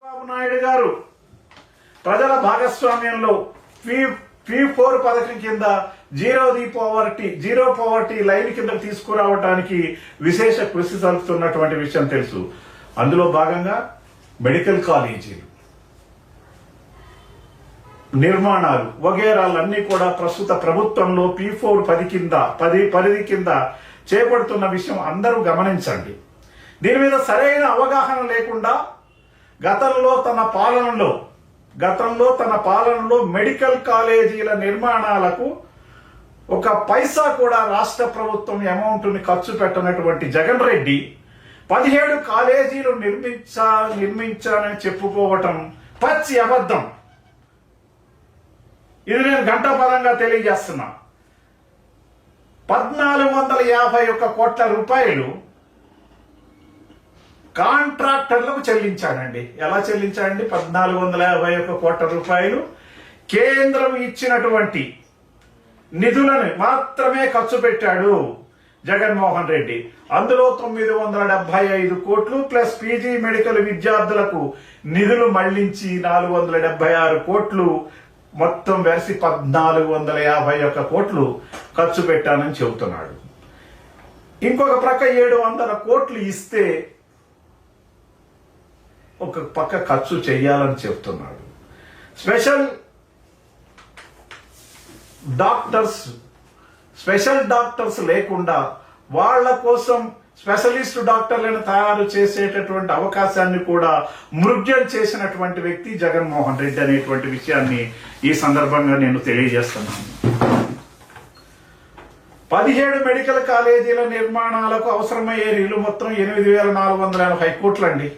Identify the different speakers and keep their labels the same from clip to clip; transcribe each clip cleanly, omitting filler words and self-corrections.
Speaker 1: చంద్రబాబు నాయుడు గారు ప్రజల భాగస్వామ్యంలో P4 పథకం కింద జీరో పవర్టీ లైన్ కింద తీసుకురావడానికి విశేష కృషి సల్పుతున్నటువంటి విషయం తెలుసు. అందులో భాగంగా మెడికల్ కాలేజీలు నిర్మాణాలు వగేరాలన్నీ కూడా ప్రస్తుత ప్రభుత్వంలో P4 పరిధి కింద చేపడుతున్న విషయం అందరూ గమనించండి. దీని మీద సరైన అవగాహన లేకుండా గతంలో తన పాలనలో మెడికల్ కాలేజీల నిర్మాణాలకు ఒక పైసా కూడా రాష్ట్ర ప్రభుత్వం అమౌంట్ని ఖర్చు పెట్టనటువంటి జగన్ రెడ్డి 17 కాలేజీలు నిర్మించానని చెప్పుకోవటం పచ్చి అబద్ధం. ఇది నేను ఘంటాపదంగా తెలియజేస్తున్నా. 1451 కోట్ల రూపాయలు కాంట్రాక్టర్లకు చెల్లించాడండి. ఎలా చెల్లించాడండి? 1451 కోట్ల రూపాయలు కేంద్రం ఇచ్చినటువంటి నిధులను మాత్రమే ఖర్చు పెట్టాడు జగన్మోహన్ రెడ్డి. అందులో 975 కోట్లు ప్లస్ పీజీ మెడికల్ విద్యార్థులకు నిధులు మళ్లించి 476 కోట్లు, మొత్తం వెరసి 1451 కోట్లు ఖర్చు పెట్టానని చెబుతున్నాడు. ఇంకొక ప్రక్క 700 కోట్లు ఇస్తే ఒక పక్క ఖర్చు చేయాలని చెప్తున్నాడు. స్పెషల్ డాక్టర్స్ లేకుండా వాళ్ళ కోసం స్పెషలిస్ట్ డాక్టర్లను తయారు చేసేటటువంటి అవకాశాన్ని కూడా మృగ్యం చేసినటువంటి వ్యక్తి జగన్మోహన్ రెడ్డి అనేటువంటి విషయాన్ని ఈ సందర్భంగా నేను తెలియజేస్తున్నాను. 17 మెడికల్ కాలేజీల నిర్మాణాలకు అవసరమయ్యే నిధులు మొత్తం 8,480 కోట్లండి.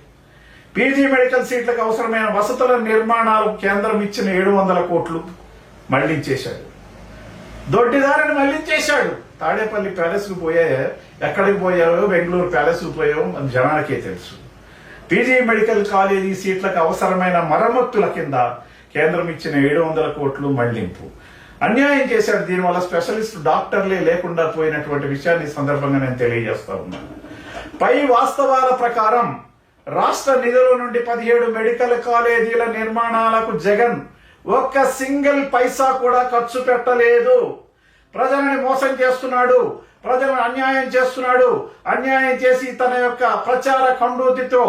Speaker 1: పీజీ మెడికల్ సీట్లకు అవసరమైన వసతుల నిర్మాణాలకు కేంద్రం ఇచ్చిన 700 కోట్లు మళ్లించేశాడు. దొడ్డిదారిని మళ్లించేశాడు. తాడేపల్లి ప్యాలెస్కు ఎక్కడికి పోయావో, బెంగళూరు ప్యాలెస్కు పోయావో అది జనానికే తెలుసు. పీజీ మెడికల్ కాలేజీ సీట్లకు అవసరమైన మరమ్మతుల కింద కేంద్రం ఇచ్చిన 700 కోట్లు మళ్లింపు. అన్యాయం చేశాడు. దీనివల్ల స్పెషలిస్ట్ డాక్టర్లే లేకుండా పోయినటువంటి విషయాన్ని సందర్భంగా నేను తెలియజేస్తా ఉన్నాను. పై వాస్తవాల ప్రకారం రాష్ట్ర నిధుల నుండి 17 మెడికల్ కాలేజీల నిర్మాణాలకు జగన్ ఒక్క సింగిల్ పైసా కూడా ఖర్చు పెట్టలేదు. ప్రజలని మోసం చేస్తున్నాడు, ప్రజలను అన్యాయం చేస్తున్నాడు. అన్యాయం చేసి తన యొక్క ప్రచార కండూతితో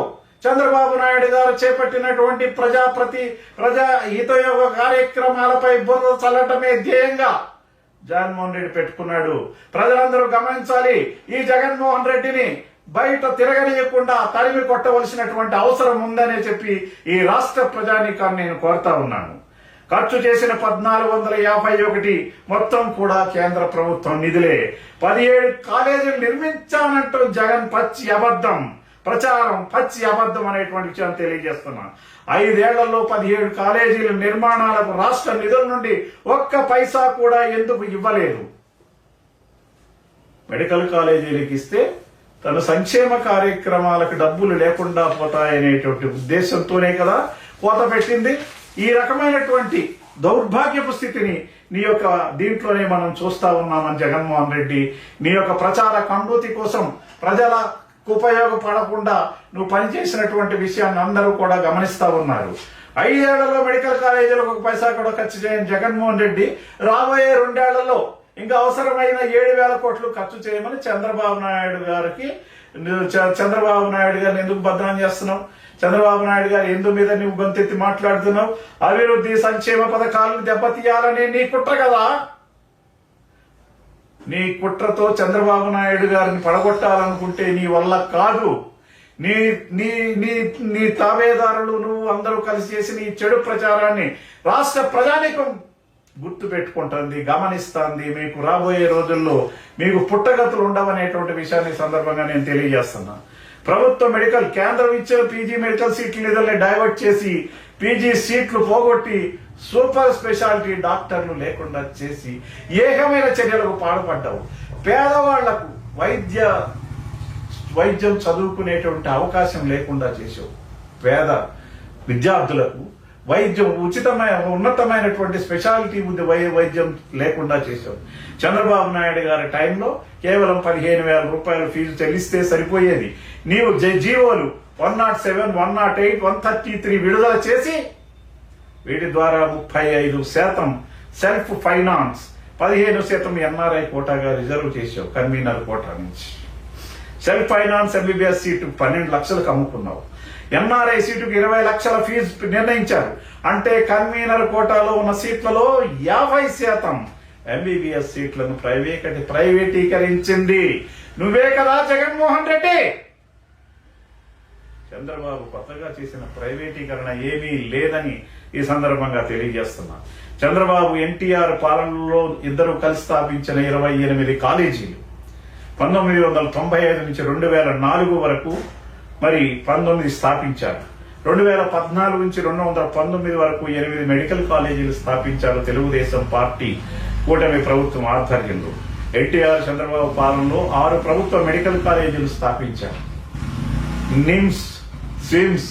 Speaker 1: చంద్రబాబు నాయుడు గారు చేపట్టినటువంటి ప్రజా హితయోగ కార్యక్రమాలపై బురద చల్లటమే ధ్యేయంగా జగన్మోహన్ రెడ్డి పెట్టుకున్నాడు. ప్రజలందరూ గమనించాలి. ఈ జగన్మోహన్ రెడ్డిని బయట తిరగనీయకుండా తరిమి కొట్టవలసినటువంటి అవసరం ఉందనే చెప్పి ఈ రాష్ట్ర ప్రజానీకాన్ని నేను కోరుతా ఉన్నాను. ఖర్చు చేసిన 1451 మొత్తం కూడా కేంద్ర ప్రభుత్వం నిధులే. 17 కాలేజీలు నిర్మించానంటూ జగన్ పచ్చి అబద్ధం, ప్రచారం పచ్చి అబద్ధం అనేటువంటి విషయాన్ని తెలియజేస్తున్నా. 5 ఏళ్లలో 17 కాలేజీల నిర్మాణాలకు రాష్ట్ర నిధుల నుండి ఒక్క పైసా కూడా ఎందుకు ఇవ్వలేదు? మెడికల్ కాలేజీలకు ఇస్తే తన సంక్షేమ కార్యక్రమాలకు డబ్బులు లేకుండా పోతాయనేటువంటి ఉద్దేశంతోనే కదా కోత పెట్టింది. ఈ రకమైనటువంటి దౌర్భాగ్యపు స్థితిని నీ యొక్క దీంట్లోనే మనం చూస్తా ఉన్నామని జగన్మోహన్ రెడ్డి నీ యొక్క ప్రచార కండూతి కోసం ప్రజలకు ఉపయోగపడకుండా నువ్వు పనిచేసినటువంటి విషయాన్ని అందరూ కూడా గమనిస్తా ఉన్నారు. 5 ఏళ్లలో మెడికల్ కాలేజీలకు ఒక పైసా కూడా ఖర్చు చేయని జగన్మోహన్ రెడ్డి రాబోయే 2 ఏళ్లలో ఇంకా అవసరమైన 7,000 కోట్లు ఖర్చు చేయమని చంద్రబాబు నాయుడు గారిని ఎందుకు బదనాం చేస్తున్నావు? చంద్రబాబు నాయుడు గారు ఎందు మీద నువ్వు గొంతెత్తి మాట్లాడుతున్నావు? అభివృద్ధి సంక్షేమ పథకాలను దెబ్బతీయాలనే నీ కుట్ర కదా. నీ కుట్రతో చంద్రబాబు నాయుడు గారిని పడగొట్టాలనుకుంటే నీ వల్ల కాదు. నీ నీ నీ నీ తాబేదారులు నువ్వు అందరూ కలిసి చేసి నీ చెడు ప్రచారాన్ని రాష్ట్ర ప్రజానీకం గుర్తు పెట్టుకుంటుంది, గమనిస్తుంది. మీకు రాబోయే రోజుల్లో మీకు పుట్టగతులు ఉండవనేటువంటి విషయాన్ని సందర్భంగా నేను తెలియజేస్తున్నా. ప్రభుత్వ మెడికల్ కేంద్రం ఇచ్చిన పీజీ మెడికల్ సీట్ల నిధుల్ని డైవర్ట్ చేసి పీజీ సీట్లు పోగొట్టి సూపర్ స్పెషాలిటీ డాక్టర్లు లేకుండా చేసి ఏకమైన చర్యలకు పాల్పడ్డావు. పేదవాళ్లకు వైద్యం చదువుకునేటువంటి అవకాశం లేకుండా చేసావు. పేద విద్యార్థులకు వైద్యం ఉన్నతమైనటువంటి స్పెషాలిటీ వైద్యం లేకుండా చేశావు. చంద్రబాబు నాయుడు గారి టైంలో కేవలం 15,000 రూపాయలు ఫీజు చెల్లిస్తే సరిపోయేది. నీవు జీవోలు 107, 108, 133 విడుదల చేసి వీటి ద్వారా 35% సెల్ఫ్ ఫైనాన్స్, 15% ఎన్ఆర్ఐ కోటాగా రిజర్వ్ చేసావు కన్వీనర్ కోటా నుంచి. సెల్ఫ్ ఫైనాన్స్ ఎంబీబీఎస్ సీటు 12 లక్షలకు అమ్ముకున్నావు. ఎన్ఆర్ఐ సీటుకు 20 లక్షల ఫీజు నిర్ణయించారు. అంటే కన్వీనర్ కోటాలో ఉన్న సీట్లలో 50% ఎంబీబీఎస్ సీట్లను ప్రైవేటీకరించింది నువ్వే కదా జగన్మోహన్ రెడ్డి. చంద్రబాబు కొత్తగా చేసిన ప్రైవేటీకరణ ఏమీ లేదని ఈ సందర్భంగా తెలియజేస్తున్నా. చంద్రబాబు ఎన్టీఆర్ పాలనలో ఇద్దరు కలిసి స్థాపించిన 28 కాలేజీలు 1995 నుంచి 2004 వరకు మరి 19 స్థాపించారు. 2014 నుంచి 2019 వరకు 8 మెడికల్ కాలేజీలు స్థాపించారు తెలుగుదేశం పార్టీ కూటమి ప్రభుత్వం ఆధ్వర్యంలో. ఎన్టీఆర్ చంద్రబాబు పాలనలో 6 ప్రభుత్వ మెడికల్ కాలేజీలు స్థాపించారు. NIMS, SVIMS,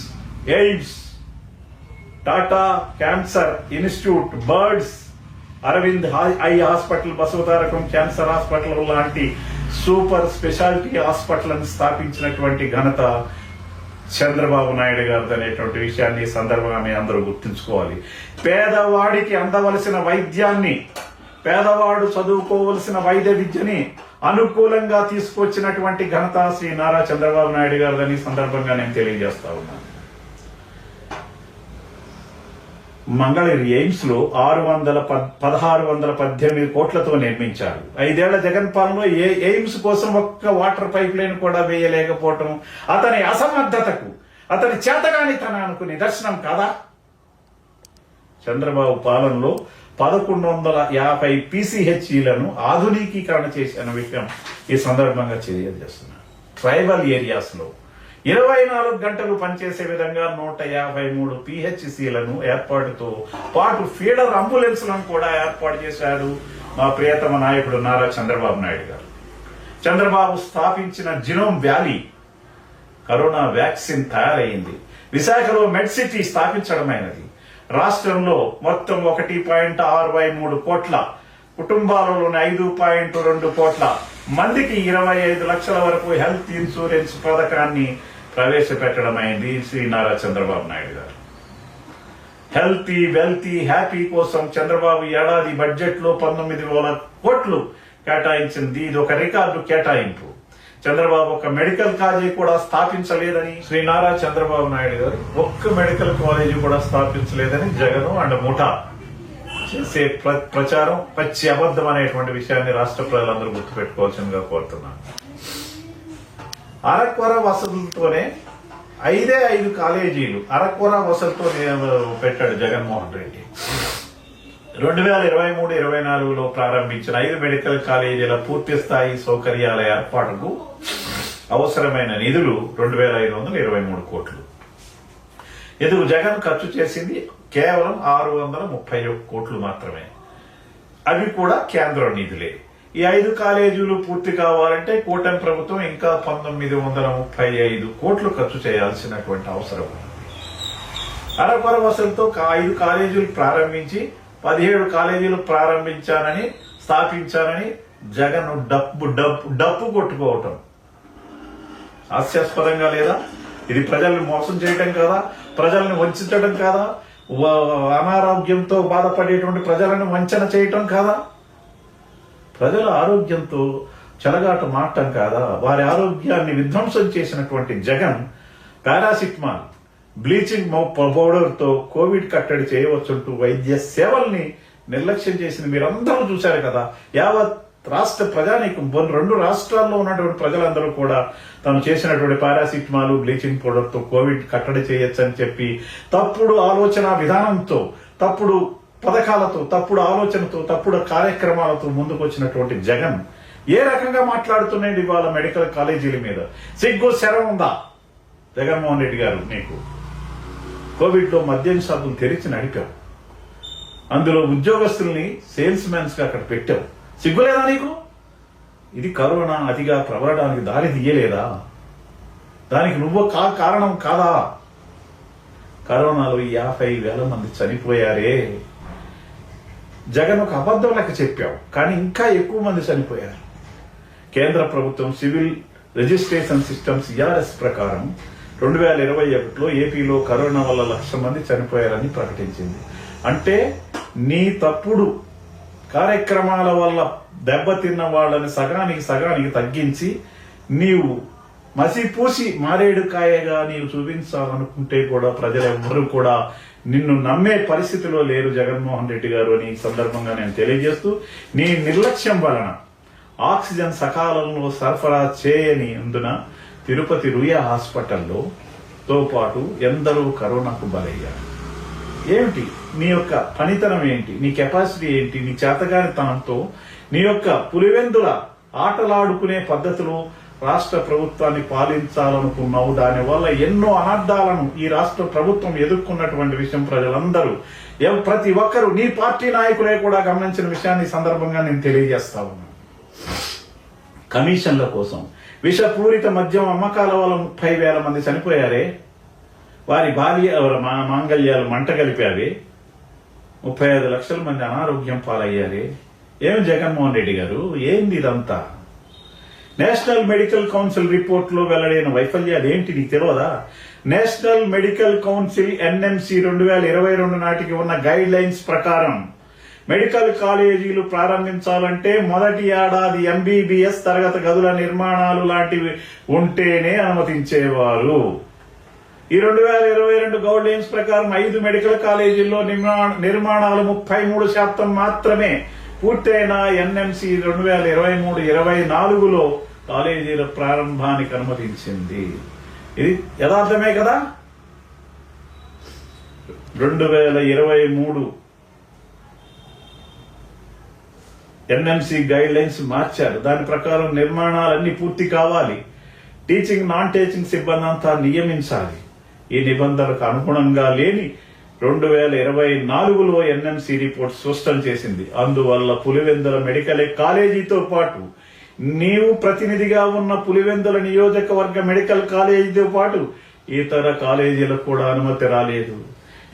Speaker 1: AIIMS, Tata cancer institute, BIRRD, Aravind eye hospital, Basavatarakam cancer hospital లాంటి సూపర్ స్పెషాలిటీ హాస్పిటల్ని స్థాపించినటువంటి ఘనత చంద్రబాబు నాయుడు గారు అనేటువంటి విషయాన్ని సందర్భంగా మీ అందరూ గుర్తుంచుకోవాలి. పేదవాడికి అందవలసిన వైద్యాన్ని, పేదవాడు చదువుకోవలసిన వైద్య విద్యని అనుకూలంగా తీసుకొచ్చినటువంటి ఘనత శ్రీ నారా చంద్రబాబు నాయుడు గారిని సందర్భంగా నేను తెలియజేస్తా ఉన్నాను. మంగళగిరి ఎయిమ్స్ లో 1618 కోట్లతో నిర్మించారు. 5 ఏళ్ల జగన్ పాలనలో ఎయిమ్స్ కోసం ఒక్క వాటర్ పైప్ లైన్ కూడా వేయలేకపోవటం అతని అసమర్థతకు, అతని చేతగానితనానికి నిదర్శనం కాదా? చంద్రబాబు పాలనలో 1150 PCHలను ఆధునికీకరణ చేసిన విషయం ఈ సందర్భంగా తెలియజేస్తున్నారు. ట్రైబల్ ఏరియాస్ లో 24 గంటలు పనిచేసే విధంగా 153 PHCలను ఏర్పాటుతో పాటు ఫీడర్ అంబులెన్స్లను కూడా ఏర్పాటు చేశారు మా ప్రియతమ నాయకుడు నారా చంద్రబాబు నాయుడు గారు. చంద్రబాబు స్థాపించిన జినోమ్ వ్యాలీ కరోనా వ్యాక్సిన్ తయారైంది. విశాఖలో మెడ్ సిటీ స్థాపించడమైనది. రాష్ట్రంలో మొత్తం 1.63 కోట్ల కుటుంబాలలోని 5.2 కోట్ల మందికి 25 లక్షల వరకు హెల్త్ ఇన్సూరెన్స్ పథకాన్ని ప్రవేశపెట్టడమైంది శ్రీ నారా చంద్రబాబు నాయుడు గారు. హెల్తీ, వెల్తీ, హ్యాపీ కోసం చంద్రబాబు ఏడాది బడ్జెట్ లో 19,000 కోట్లు కేటాయించింది. ఇది ఒక రికార్డు కేటాయింపు. చంద్రబాబు ఒక మెడికల్ కాలేజీ కూడా స్థాపించలేదని శ్రీ నారా చంద్రబాబు నాయుడు గారు ఒక్క మెడికల్ కాలేజీ కూడా స్థాపించలేదని జగన్ అండ్ ముఠా చేసే ప్రచారం పచ్చి అబద్ధం అనేటువంటి విషయాన్ని రాష్ట్ర ప్రజలందరూ గుర్తుపెట్టుకోవాల్సిందిగా కోరుతున్నాను. అరకొర వసతులతోనే 5 కాలేజీలు అరకొర వసతులతో పెట్టాడు జగన్మోహన్ రెడ్డి. 2023-24లో ప్రారంభించిన 5 మెడికల్ కాలేజీల పూర్తి స్థాయి సౌకర్యాల ఏర్పాటుకు అవసరమైన నిధులు 2,523 కోట్లు. ఇందుకు జగన్ ఖర్చు చేసింది కేవలం 631 కోట్లు మాత్రమే. అవి కూడా కేంద్ర నిధులే. ఈ 5 కాలేజీలు పూర్తి కావాలంటే కూటమి ప్రభుత్వం ఇంకా 1935 కోట్లు ఖర్చు చేయాల్సినటువంటి అవసరం ఉంది. అరకొర వసతులతో 5 కాలేజీలు ప్రారంభించి 17 కాలేజీలు స్థాపించానని జగన్ డప్పు కొట్టుకోవటం హాస్యాస్పదంగా లేదా? ఇది ప్రజల్ని మోసం చేయటం కాదా? ప్రజల్ని వంచడం కాదా? అనారోగ్యంతో బాధపడేటువంటి ప్రజలను వంచన చేయటం కాదా? ప్రజల ఆరోగ్యంతో చెలగాట మాటం కాదా? వారి ఆరోగ్యాన్ని విధ్వంసం చేసినటువంటి జగన్ పారాసిటమాల్, బ్లీచింగ్ పౌడర్ తో కోవిడ్ కట్టడి చేయవచ్చుంటూ వైద్య సేవల్ని నిర్లక్ష్యం చేసింది మీరందరూ చూశారు కదా. యావత్ రాష్ట్ర ప్రజానీకం 2 రాష్ట్రాల్లో ఉన్నటువంటి ప్రజలందరూ కూడా తాను చేసినటువంటి పారాసిటమాల్, బ్లీచింగ్ పౌడర్ తో కోవిడ్ కట్టడి చేయొచ్చని చెప్పి తప్పుడు ఆలోచన విధానంతో, తప్పుడు పథకాలతో, తప్పుడు ఆలోచనతో, తప్పుడు కార్యక్రమాలతో ముందుకు వచ్చినటువంటి జగన్ ఏ రకంగా మాట్లాడుతున్నాడు ఇవాళ మెడికల్ కాలేజీల మీద? సిగ్గు శరం ఉందా జగన్మోహన్ రెడ్డి గారు? నీకు కోవిడ్ లో మద్యం షాపులు తెరిచి నడిపావు, అందులో ఉద్యోగస్తుల్ని సేల్స్ మ్యాన్స్ గా అక్కడ పెట్టావు. సిగ్గులేదా నీకు? ఇది కరోనా అతిగా ప్రబలడానికి దారి తీయలేదా? దానికి నువ్వు కారణం కాదా? కరోనాలో 50,000 మంది చనిపోయారే. జగన్ ఒక అబద్ధం లెక్క చెప్పావు, కానీ ఇంకా ఎక్కువ మంది చనిపోయారు. కేంద్ర ప్రభుత్వం సివిల్ రిజిస్ట్రేషన్ సిస్టమ్ CRS ప్రకారం 2021లో ఏపీలో కరోనా వల్ల 1,00,000 మంది చనిపోయారని ప్రకటించింది. అంటే నీ తప్పుడు కార్యక్రమాల వల్ల దెబ్బతిన్న వాళ్ళని సగానికి తగ్గించి నీవు మసిపూసి మారేడుకాయగా నీవు చూపించాలనుకుంటే కూడా ప్రజలెవ్వరూ కూడా నిన్ను నమ్మే పరిస్థితిలో లేరు జగన్మోహన్ రెడ్డి గారు అని ఈ సందర్భంగా నేను తెలియజేస్తూ, నీ నిర్లక్ష్యం వలన ఆక్సిజన్ సకాలంలో సరఫరా చేయని అందున తిరుపతి రుయా హాస్పిటల్లో తో పాటు ఎందరో కరోనాకు బలయ్యారు. ఏమిటి నీ యొక్క పనితనం ఏంటి, నీ కెపాసిటీ ఏంటి, నీ చేతగానితనంతో నీ యొక్క పులివెందుల ఆటలాడుకునే పద్ధతిలో రాష్ట్ర ప్రభుత్వాన్ని పాలించాలనుకున్నావు. దానివల్ల ఎన్నో అనర్థాలను ఈ రాష్ట్ర ప్రభుత్వం ఎదుర్కొన్నటువంటి విషయం ప్రజలందరూ ప్రతి ఒక్కరూ నీ పార్టీ నాయకులే కూడా గమనించిన విషయాన్ని సందర్భంగా నేను తెలియజేస్తా ఉన్నాను. కమిషన్ల కోసం విషపూరిత మద్యం అమ్మకాల వల్ల 30,000 మంది చనిపోయారే, వారి భార్య మాంగళ్యాలు మంట కలిపావే, 35 లక్షల మంది అనారోగ్యం పాలయ్యారే. ఏం జగన్మోహన్ రెడ్డి గారు, ఏంది ఇదంతా? నేషనల్ మెడికల్ కౌన్సిల్ రిపోర్ట్ లో వెల్లడైన వైఫల్యాలు ఏంటి నీకు తెలియదా? నేషనల్ మెడికల్ కౌన్సిల్ NMC 2022 నాటికి ఉన్న గైడ్ లైన్స్ ప్రకారం మెడికల్ కాలేజీలు ప్రారంభించాలంటే మొదటి ఏడాది MBBS తరగతి గదుల నిర్మాణాలు లాంటివి ఉంటేనే అనుమతించేవారు. ఈ 2022 గైడ్ లైన్స్ ప్రకారం 5 మెడికల్ కాలేజీల్లో నిర్మాణాలు 33% మాత్రమే పూర్తయిన NMC 2023-24లో కాలేజీల ప్రారంభానికి అనుమతించింది. ఇది యథార్థమే కదా? 2023 NMC గైడ్ లైన్స్ మార్చారు. దాని ప్రకారం నిర్మాణాలన్నీ పూర్తి కావాలి. టీచింగ్ నాన్ టీచింగ్ సిబ్బంది అంతా నియమించాలి. ఈ నిబంధనలకు అనుగుణంగా లేని 2024లో NMC రిపోర్ట్ స్పష్టం చేసింది. అందువల్ల పులివెందుల మెడికల్ కాలేజీతో పాటు నీవు ప్రతినిధిగా ఉన్న పులివెందుల నియోజకవర్గ మెడికల్ కాలేజీతో పాటు ఇతర కాలేజీలకు కూడా అనుమతి రాలేదు.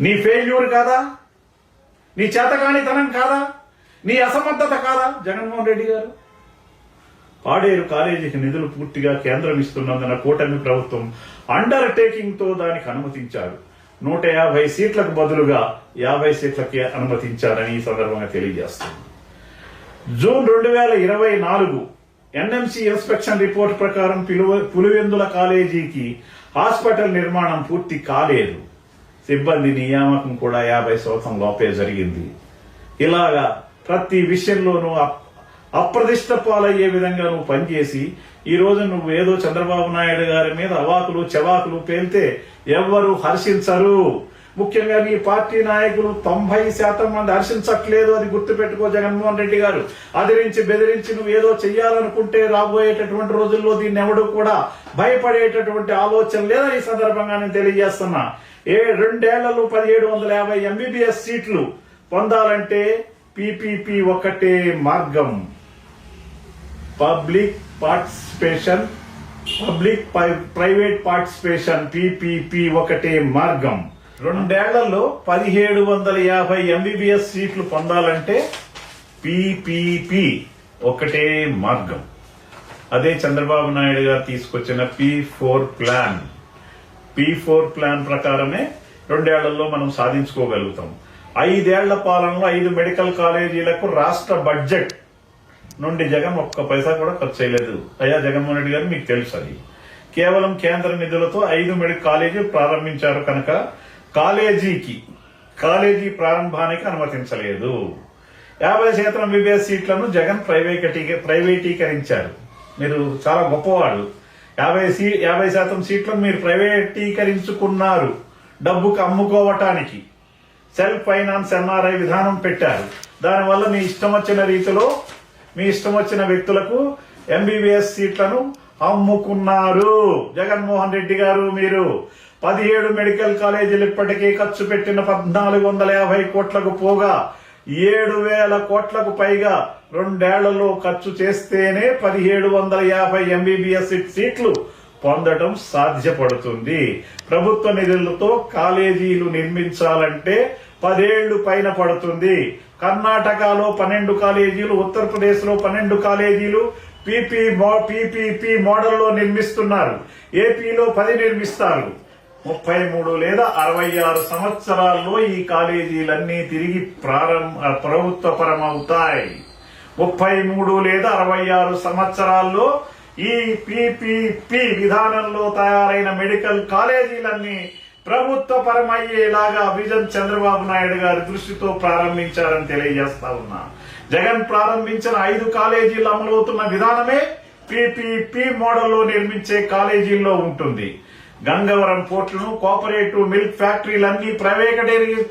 Speaker 1: నీ ఫెయిల్యూర్ కాదా? నీ చేతకానితనం కాదా? నీ అసమర్థత కాదా జగన్మోహన్ రెడ్డి గారు? పాడేరు కాలేజీకి నిధులు పూర్తిగా కేంద్రం ఇస్తున్నందున కూటమి ప్రభుత్వం అండర్టేకింగ్ తో దానికి అనుమతించారు. 150 సీట్లకు బదులుగా 50 సీట్లకే అనుమతించారని ఈ సందర్భంగా తెలియజేస్తుంది. జూన్ 2024 NMC ఇన్స్పెక్షన్ రిపోర్ట్ ప్రకారం పులివెందుల కాలేజీకి హాస్పిటల్ నిర్మాణం పూర్తి కాలేదు. సిబ్బంది నియామకం కూడా 50% లోపే జరిగింది. ఇలాగా ప్రతి విషయంలోనూ అప్రదిష్ట పాలయ్యే విధంగా నువ్వు పనిచేసి ఈ రోజు నువ్వు ఏదో చంద్రబాబు నాయుడు గారి మీద అవాకులు చెవాకులు పేలితే ఎవ్వరూ హర్షించరు. ముఖ్యంగా నీ పార్టీ నాయకులు 90% మంది హర్షించట్లేదు. అది గుర్తుపెట్టుకో జగన్మోహన్ రెడ్డి గారు. అదిరించి బెదిరించి నువ్వు ఏదో చెయ్యాలనుకుంటే రాబోయేటటువంటి రోజుల్లో దీన్ని ఎవడు కూడా భయపడేటటువంటి ఆలోచన లేదని ఈ సందర్భంగా నేను తెలియజేస్తున్నా. 2 ఏళ్లలో 1750 MBBS సీట్లు పొందాలంటే PPP ఒకటే మార్గం. పబ్లిక్ ప్రైవేట్ పార్టిసిపేషన్ PPP ఒకటే మార్గం. 2 ఏళ్లలో 1750 MBBS సీట్లు పొందాలంటే PPP ఒకటే మార్గం. అదే చంద్రబాబు నాయుడు గారు తీసుకొచ్చిన P4 ప్లాన్ ప్రకారమే 2 ఏళ్లలో మనం సాధించుకోగలుగుతాం. 5 ఏళ్ల పాలనలో 5 మెడికల్ కాలేజీలకు రాష్ట్ర బడ్జెట్ నుండి జగన్ ఒక్క పైసా కూడా ఖర్చు చేయలేదు. అయ్యా జగన్మోహన్ రెడ్డి గారు, మీకు తెలుసు అది. కేవలం కేంద్ర నిధులతో 5 మెడికల్ కాలేజీలు ప్రారంభించారు కనుక కాలేజీ ప్రారంభానికి అనుమతించలేదు. 50% MBBS సీట్లను జగన్ ప్రైవేటీకరించారు. మీరు చాలా గొప్పవాళ్ళు. 50% సీట్లను మీరు ప్రైవేటీకరించుకున్నారు డబ్బుకు అమ్ముకోవటానికి. సెల్ఫ్ ఫైనాన్స్ NRI విధానం పెట్టారు. దానివల్ల మీ ఇష్టం వచ్చిన రీతిలో మీ ఇష్టం వచ్చిన వ్యక్తులకు MBBS సీట్లను అమ్ముకున్నారు. జగన్మోహన్ రెడ్డి గారు, మీరు 17 మెడికల్ కాలేజీలు ఇప్పటికే ఖర్చు పెట్టిన 1450 కోట్లకు పోగా 7,000 కోట్లకు పైగా 2 ఏళ్లలో ఖర్చు చేస్తేనే 1750 MBBS సీట్లు పొందడం సాధ్యపడుతుంది. ప్రభుత్వ నిధులతో కాలేజీలు నిర్మించాలంటే 10 ఏళ్లు పైన పడుతుంది. కర్ణాటకలో 12 కాలేజీలు, ఉత్తరప్రదేశ్ లో 12 కాలేజీలు, పీపీపీ మోడల్లో నిర్మిస్తున్నారు. ఏపీలో 10 నిర్మిస్తారు. 33 లేదా 66 సంవత్సరాల్లో ఈ కాలేజీలన్నీ తిరిగి ప్రభుత్వపరమవుతాయి. 33 లేదా 66 సంవత్సరాల్లో ఈ పీపీపీ విధానంలో తయారైన మెడికల్ కాలేజీలన్నీ ప్రభుత్వపరమయ్యేలాగా విజన్ చంద్రబాబు నాయుడు గారి దృష్టితో ప్రారంభించారని తెలియజేస్తా ఉన్నా. జగన్ ప్రారంభించిన 5 కాలేజీలు అమలవుతున్న విధానమే పీపీపీ మోడల్లో నిర్మించే కాలేజీల్లో ఉంటుంది. గంగవరం పోర్టును, కోఆపరేటివ్ మిల్క్ ఫ్యాక్టరీలన్నీ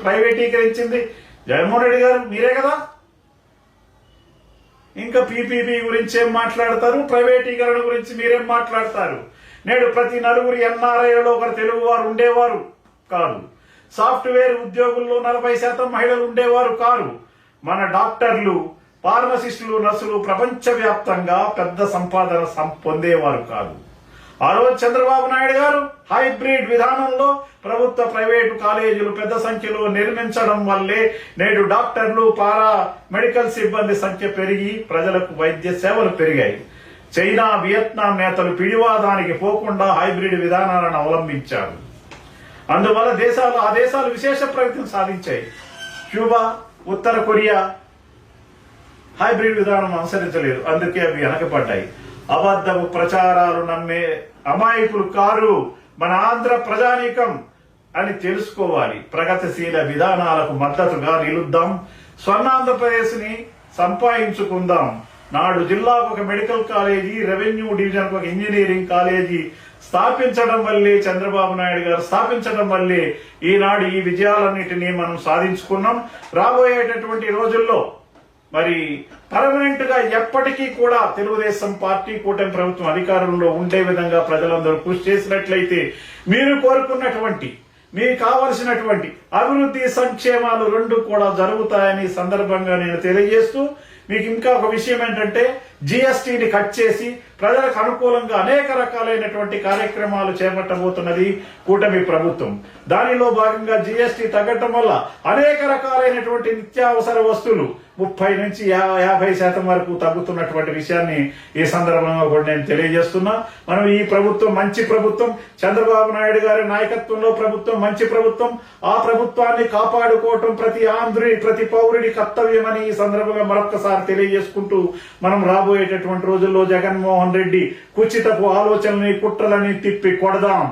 Speaker 1: ప్రైవేటీకరించింది జగన్మోహన్ రెడ్డి గారు, మీరే కదా. ఇంకా పీపీపీ గురించి ఏం మాట్లాడతారు? ప్రైవేటీకరణ గురించి మీరేం మాట్లాడతారు? నేడు ప్రతి నలుగురు ఎన్ఆర్ఐలలో ఒకరు తెలుగు వారు ఉండేవారు కాదు. సాఫ్ట్వేర్ ఉద్యోగుల్లో 40% మహిళలు ఉండేవారు కారు. మన డాక్టర్లు, ఫార్మసిస్టులు, నర్సులు ప్రపంచవ్యాప్తంగా పెద్ద సంపాదన పొందేవారు కాదు. ఆ రోజు చంద్రబాబు నాయుడు గారు హైబ్రిడ్ విధానంలో ప్రభుత్వ ప్రైవేటు కాలేజీలు పెద్ద సంఖ్యలో నిర్మించడం వల్లే నేడు డాక్టర్లు, పారా మెడికల్ సిబ్బంది సంఖ్య పెరిగి ప్రజలకు వైద్య సేవలు పెరిగాయి. చైనా, వియత్నాం నేతలు పిడివాదానికి పోకుండా హైబ్రిడ్ విధానాలను అవలంబించారు. అందువల్ల ఆ దేశాలు విశేష ప్రగతిని సాధించాయి. క్యూబా, ఉత్తర కొరియా హైబ్రిడ్ విధానం అనుసరించలేదు, అందుకే అవి వెనకబడ్డాయి. అబద్ధపు ప్రచారాలు నమ్మే అమాయకులు కారు మన ఆంధ్ర ప్రజానీకం అని తెలుసుకోవాలి. ప్రగతిశీల విధానాలకు మద్దతుగా నిలుద్దాం. స్వర్ణాంధ్రప్రదేశ్ ని సంపాదించుకుందాం. నాడు జిల్లాకు ఒక మెడికల్ కాలేజీ, రెవెన్యూ డివిజన్ ఒక ఇంజనీరింగ్ కాలేజీ స్థాపించడం వల్లే, చంద్రబాబు నాయుడు గారు స్థాపించడం వల్లే ఈనాడు ఈ విజయాలన్నిటినీ మనం సాధించుకున్నాం. రాబోయేటటువంటి రోజుల్లో మరి పర్మనెంట్ గా ఎప్పటికీ కూడా తెలుగుదేశం పార్టీ, కూటమి ప్రభుత్వం అధికారంలో ఉండే విధంగా ప్రజలందరూ కృషి చేసినట్లయితే మీరు కోరుకున్నటువంటి, మీకు కావలసినటువంటి అభివృద్ధి, సంక్షేమాలు 2 కూడా జరుగుతాయని సందర్భంగా నేను తెలియజేస్తూ, మీకు ఇంకా ఒక విషయం ఏంటంటే, జీఎస్టీని కట్ చేసి ప్రజలకు అనుకూలంగా అనేక రకాలైనటువంటి కార్యక్రమాలు చేపట్టబోతున్నది కూటమి ప్రభుత్వం. దానిలో భాగంగా జీఎస్టీ తగ్గటం వల్ల అనేక రకాలైనటువంటి నిత్యావసర వస్తువులు 30 నుంచి 50% వరకు తగ్గుతున్నటువంటి విషయాన్ని ఈ సందర్భంగా కూడా నేను తెలియజేస్తున్నా. మనం ఈ ప్రభుత్వం మంచి ప్రభుత్వం, చంద్రబాబు నాయుడు గారి నాయకత్వంలో ప్రభుత్వం మంచి ప్రభుత్వం. ఆ ప్రభుత్వాన్ని కాపాడుకోవటం ప్రతి ఆంధ్రుడి, ప్రతి పౌరుడి కర్తవ్యమని ఈ సందర్భంగా మరొకసారి తెలియజేసుకుంటూ, మనం రాబోయేటటువంటి రోజుల్లో జగన్మోహన్ రెడ్డి కుచితపు ఆలోచనల్ని, కుట్రలని తిప్పి కొడదాం.